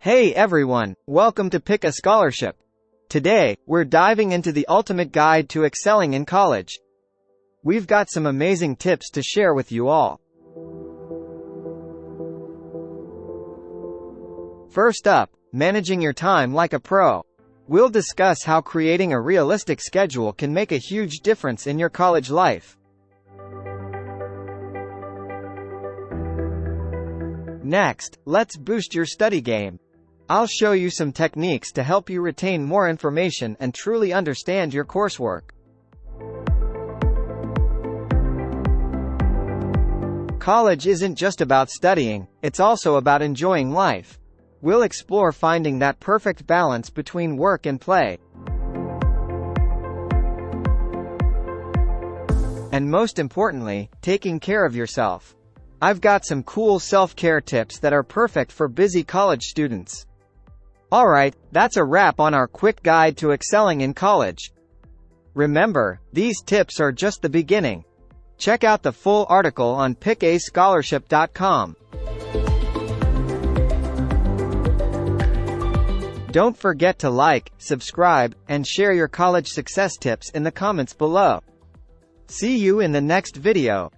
Hey everyone, welcome to Pick a Scholarship. Today, we're diving into the ultimate guide to excelling in college. We've got some amazing tips to share with you all. First up, managing your time like a pro. We'll discuss how creating a realistic schedule can make a huge difference in your college life. Next, let's boost your study game. I'll show you some techniques to help you retain more information and truly understand your coursework. College isn't just about studying, it's also about enjoying life. We'll explore finding that perfect balance between work and play. And most importantly, taking care of yourself. I've got some cool self-care tips that are perfect for busy college students. Alright, that's a wrap on our quick guide to excelling in college. Remember, these tips are just the beginning. Check out the full article on pickascholarship.com. Don't forget to like, subscribe, and share your college success tips in the comments below. See you in the next video.